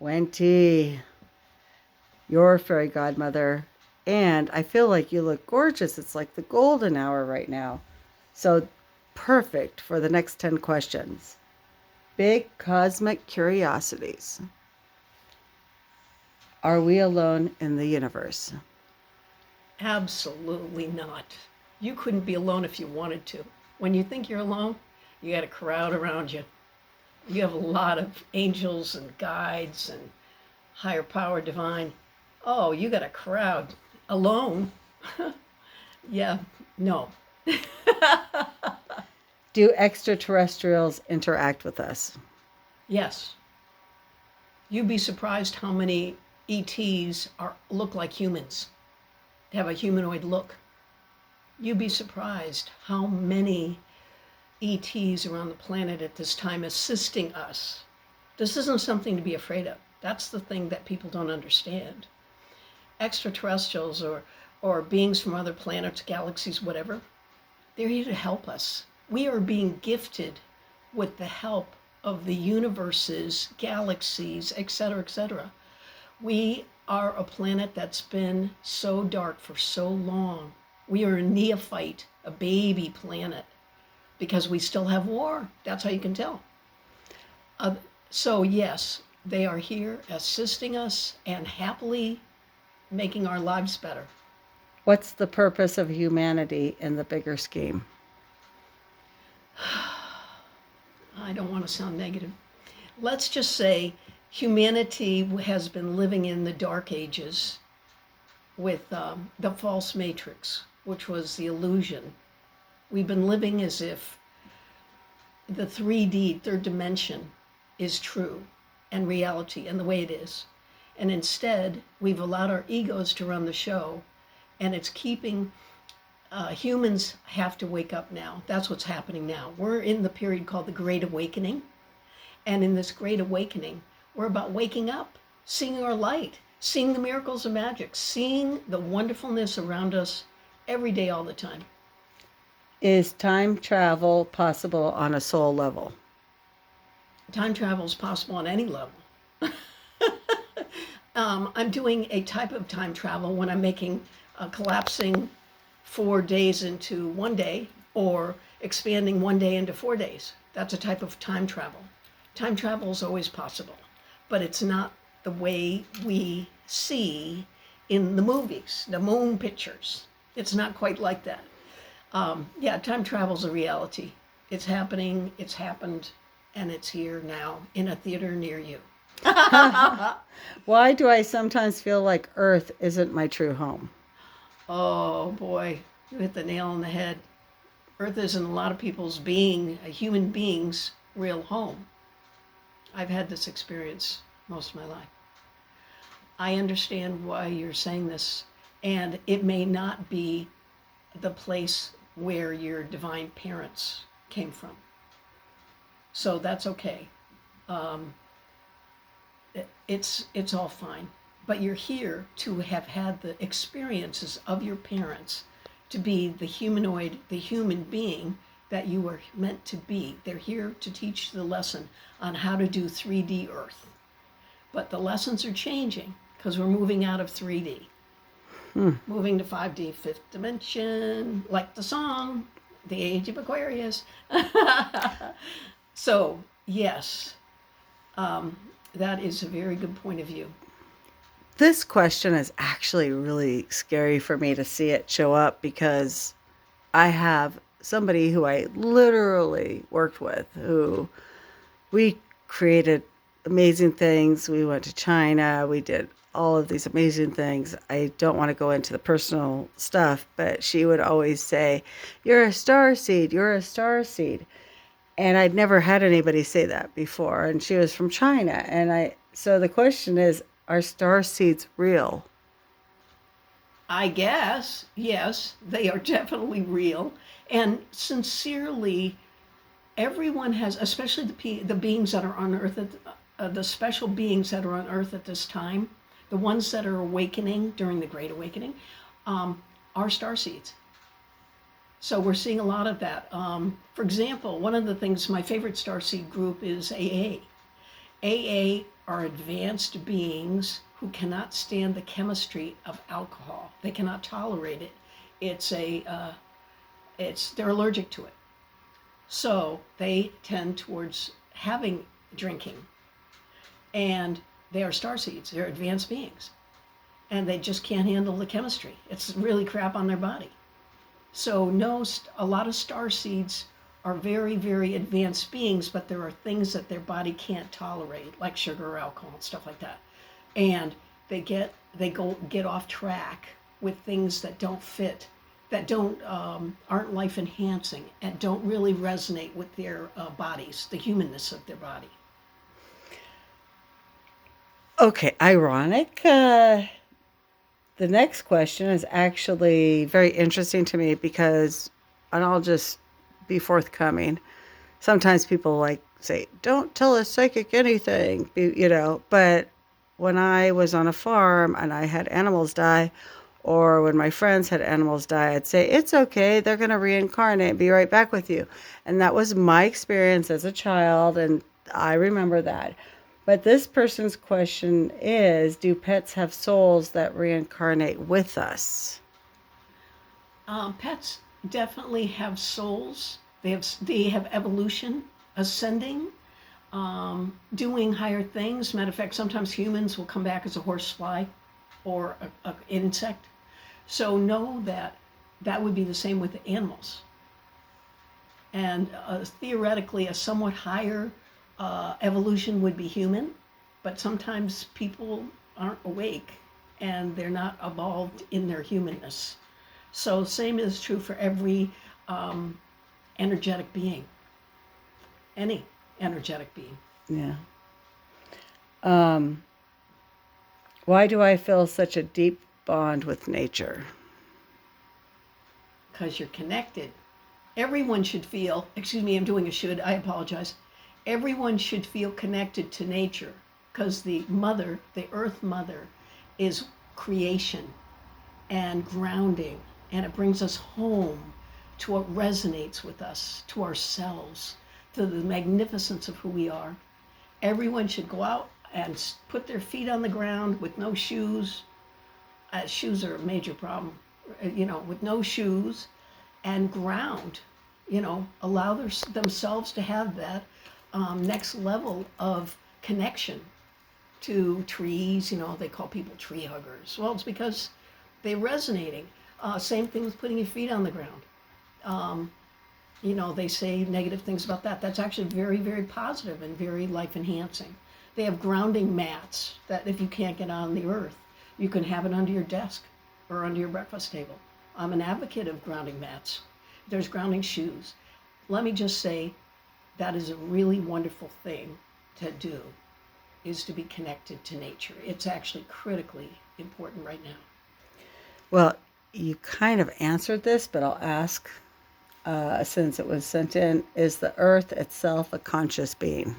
20. Your fairy godmother. And I feel like you look gorgeous. It's like the golden hour right now. So perfect for the next 10 questions. Big cosmic curiosities. Are we alone in the universe? Absolutely not. You couldn't be alone if you wanted to. When you think you're alone, you got a crowd around you. You have a lot of angels and guides and higher power divine. Oh, you got a crowd. Alone? Yeah, no. Do extraterrestrials interact with us? Yes. You'd be surprised how many ETs look like humans. They have a humanoid look. You'd be surprised how many ETs around the planet at this time assisting us. This isn't something to be afraid of. That's the thing that people don't understand. Extraterrestrials or beings from other planets, galaxies, whatever, they're here to help us. We are being gifted with the help of the universes, galaxies, etc., etc. We are a planet that's been so dark for so long. We are a neophyte, a baby planet, because we still have war. That's how you can tell. So yes, they are here assisting us and happily making our lives better. What's the purpose of humanity in the bigger scheme? I don't want to sound negative. Let's just say humanity has been living in the dark ages with the false matrix, which was the illusion. We've been living as if the 3D, third dimension, is true and reality and the way it is. And instead, we've allowed our egos to run the show, and it's keeping humans have to wake up now. That's what's happening now. We're in the period called the Great Awakening. And in this Great Awakening, we're about waking up, seeing our light, seeing the miracles of magic, seeing the wonderfulness around us every day, all the time. Is time travel possible on a soul level? Time travel is possible on any level. I'm doing a type of time travel when I'm making collapsing 4 days into 1 day or expanding 1 day into 4 days. That's a type of time travel. Time travel is always possible, but it's not the way we see in the movies, the moon pictures. It's not quite like that. Yeah, time travel is a reality. It's happening, it's happened, and it's here now in a theater near you. Why do I sometimes feel like Earth isn't my true home? Oh boy, you hit the nail on the head. Earth isn't a lot of people's human beings' real home. I've had this experience most of my life. I understand why you're saying this, and it may not be the place where your divine parents came from. So that's okay. It's all fine. But you're here to have had the experiences of your parents, to be the humanoid, the human being that you were meant to be. They're here to teach the lesson on how to do 3D Earth. But the lessons are changing because we're moving out of 3D. Moving to 5D, fifth dimension, like the song, The Age of Aquarius. So, yes, that is a very good point of view. This question is actually really scary for me to see it show up because I have somebody who I literally worked with who we created amazing things. We went to China. We did all of these amazing things. I don't want to go into the personal stuff, but she would always say, "You're a star seed. You're a star seed." And I'd never had anybody say that before. And she was from China. So the question is, are star seeds real? I guess, yes, they are definitely real. And sincerely, everyone has, especially the beings that are on Earth, the special beings that are on Earth at this time, the ones that are awakening during the Great Awakening, are star seeds. So we're seeing a lot of that. For example, one of the things, my favorite starseed group is AA. AA are advanced beings who cannot stand the chemistry of alcohol. They cannot tolerate it. They're allergic to it. So they tend towards having drinking. And they are starseeds. They're advanced beings. And they just can't handle the chemistry. It's really crap on their body. So no, a lot of starseeds are very, very advanced beings, but there are things that their body can't tolerate, like sugar or alcohol and stuff like that. And they get off track with things that don't fit, that aren't life enhancing, and don't really resonate with their bodies, the humanness of their body. Okay, ironic. The next question is actually very interesting to me because, and I'll just be forthcoming. Sometimes people like say, "Don't tell a psychic anything," But when I was on a farm and I had animals die, or when my friends had animals die, I'd say, "It's okay. They're going to reincarnate and be right back with you." And that was my experience as a child, and I remember that. But this person's question is, do pets have souls that reincarnate with us? Pets definitely have souls. They have evolution, ascending, doing higher things. Matter of fact, sometimes humans will come back as a horsefly or an insect. So know that that would be the same with the animals. And theoretically, a somewhat higher evolution would be human, but sometimes people aren't awake and they're not evolved in their humanness. So same is true for every um, energetic being, any energetic being. Yeah. Um, why do I feel such a deep bond with nature? Because you're connected. Everyone should feel, excuse me, I'm doing a should, I apologize. Everyone should feel connected to nature because the mother, the earth mother, is creation and grounding, and it brings us home to what resonates with us, to ourselves, to the magnificence of who we are. Everyone should go out and put their feet on the ground with no shoes. Shoes are a major problem, with no shoes, and ground, allow themselves to have that next level of connection to trees. They call people tree huggers. Well, it's because they're resonating. Same thing with putting your feet on the ground. Um, they say negative things about that. That's actually very, very positive and very life enhancing. They have grounding mats that if you can't get on the earth, you can have it under your desk or under your breakfast table. I'm an advocate of grounding mats. There's grounding shoes. Let me just say that is a really wonderful thing to do, is to be connected to nature. It's actually critically important right now. Well, you kind of answered this, but I'll ask since it was sent in, is the earth itself a conscious being?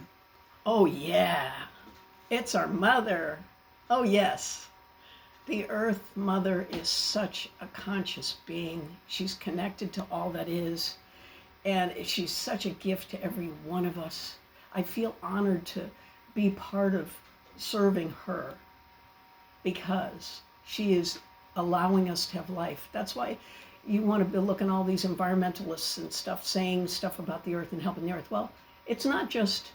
Oh, yeah. It's our mother. Oh, yes. The Earth Mother is such a conscious being. She's connected to all that is, and she's such a gift to every one of us. I feel honored to be part of serving her because she is allowing us to have life. That's why you want to be looking at all these environmentalists and stuff saying stuff about the earth and helping the earth. Well, it's not just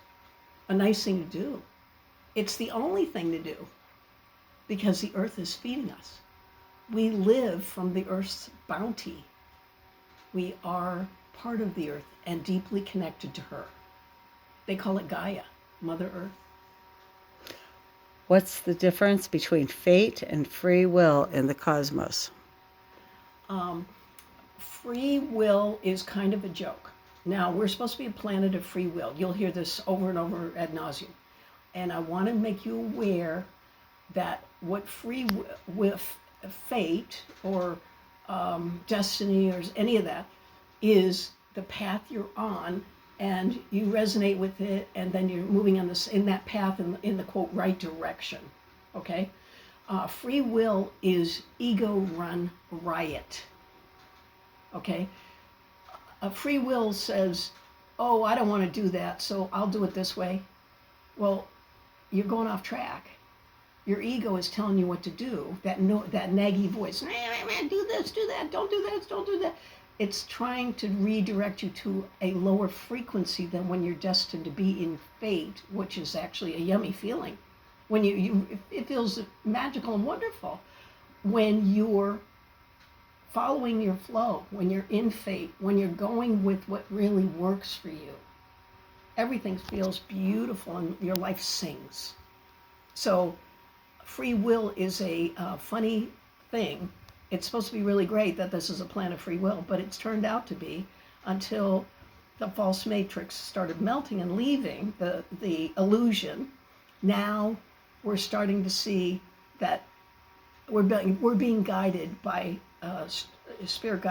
a nice thing to do. It's the only thing to do because the earth is feeding us. We live from the earth's bounty. We are part of the earth and deeply connected to her. They call it Gaia, Mother Earth. What's the difference between fate and free will in the cosmos? Um, Free will is kind of a joke. Now, we're supposed to be a planet of free will. You'll hear this over and over ad nauseum. And I want to make you aware that what with fate or destiny or any of that is the path you're on, and you resonate with it, and then you're moving on this in that path in the quote right direction. Okay, free will is ego-run riot. Okay, free will says, "Oh, I don't want to do that, so I'll do it this way." Well, you're going off track. Your ego is telling you what to do. That naggy voice, do this, do that, don't do this, don't do that. It's trying to redirect you to a lower frequency than when you're destined to be in fate, which is actually a yummy feeling. When it feels magical and wonderful when you're following your flow, when you're in fate, when you're going with what really works for you. Everything feels beautiful and your life sings. So free will is a funny thing. It's supposed to be really great that this is a plan of free will, but it's turned out to be until the false matrix started melting and leaving the illusion. Now we're starting to see that we're being guided by spirit guides.